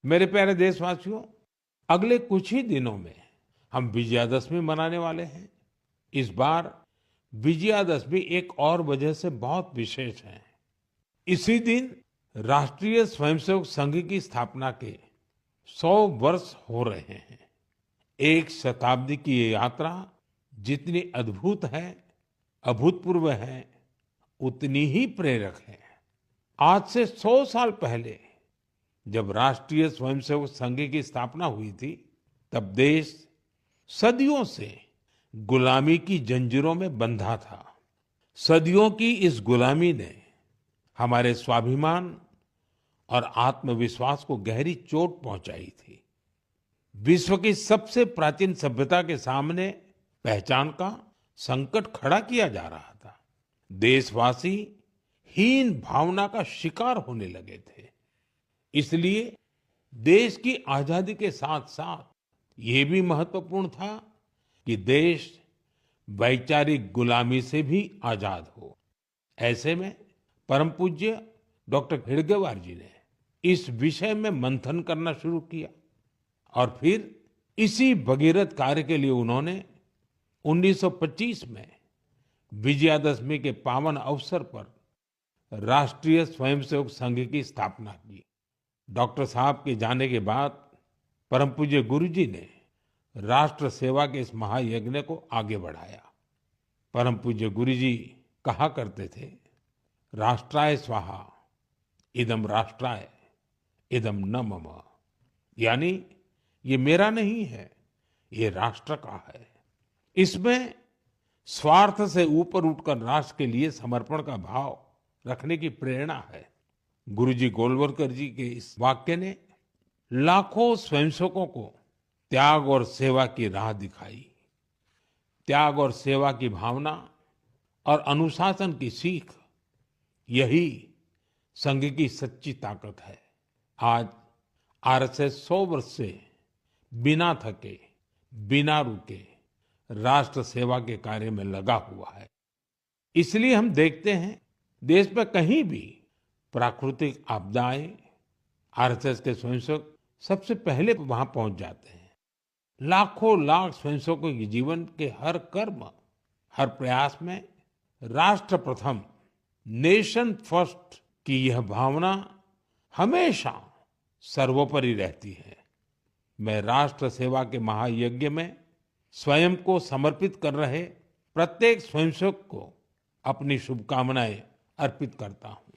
मेरे प्यारे देशवासियों, अगले कुछ ही दिनों में हम विजयादशमी मनाने वाले हैं। इस बार विजयादशमी एक और वजह से बहुत विशेष है। इसी दिन राष्ट्रीय स्वयंसेवक संघ की स्थापना के 100 वर्ष हो रहे हैं। एक शताब्दी की ये यात्रा जितनी अद्भुत है, अभूतपूर्व है, उतनी ही प्रेरक है। आज से 100 साल पहले जब राष्ट्रीय स्वयंसेवक संघ की स्थापना हुई थी, तब देश सदियों से गुलामी की जंजीरों में बंधा था। सदियों की इस गुलामी ने हमारे स्वाभिमान और आत्मविश्वास को गहरी चोट पहुंचाई थी। विश्व की सबसे प्राचीन सभ्यता के सामने पहचान का संकट खड़ा किया जा रहा था। देशवासी हीन भावना का शिकार होने लगे थे। इसलिए देश की आजादी के साथ साथ ये भी महत्वपूर्ण था कि देश वैचारिक गुलामी से भी आजाद हो। ऐसे में परम पूज्य डॉक्टर हेडगेवार जी ने इस विषय में मंथन करना शुरू किया और फिर इसी भगीरथ कार्य के लिए उन्होंने 1925 में विजयादशमी के पावन अवसर पर राष्ट्रीय स्वयंसेवक संघ की स्थापना की। डॉक्टर साहब के जाने के बाद परम पूज्य गुरु जी ने राष्ट्र सेवा के इस महायज्ञ को आगे बढ़ाया। परम पूज्य गुरु जी कहा करते थे, राष्ट्राय स्वाहा इदम राष्ट्राय इदम न मम। यानी ये मेरा नहीं है, ये राष्ट्र का है। इसमें स्वार्थ से ऊपर उठकर राष्ट्र के लिए समर्पण का भाव रखने की प्रेरणा है। गुरुजी गोलवलकर जी के इस वाक्य ने लाखों स्वयंसेवकों को त्याग और सेवा की राह दिखाई। त्याग और सेवा की भावना और अनुशासन की सीख, यही संघ की सच्ची ताकत है। आज आरएसएस 100 वर्ष से बिना थके, बिना रुके राष्ट्र सेवा के कार्य में लगा हुआ है। इसलिए हम देखते हैं देश में कहीं भी प्राकृतिक आपदाएं, आरएसएस के स्वयंसेवक सबसे पहले वहां पहुंच जाते हैं। लाखों लाख स्वयंसेवकों के जीवन के हर कर्म, हर प्रयास में राष्ट्र प्रथम, नेशन फर्स्ट की यह भावना हमेशा सर्वोपरि रहती है। मैं राष्ट्र सेवा के महायज्ञ में स्वयं को समर्पित कर रहे प्रत्येक स्वयंसेवक को अपनी शुभकामनाएं अर्पित करता हूं।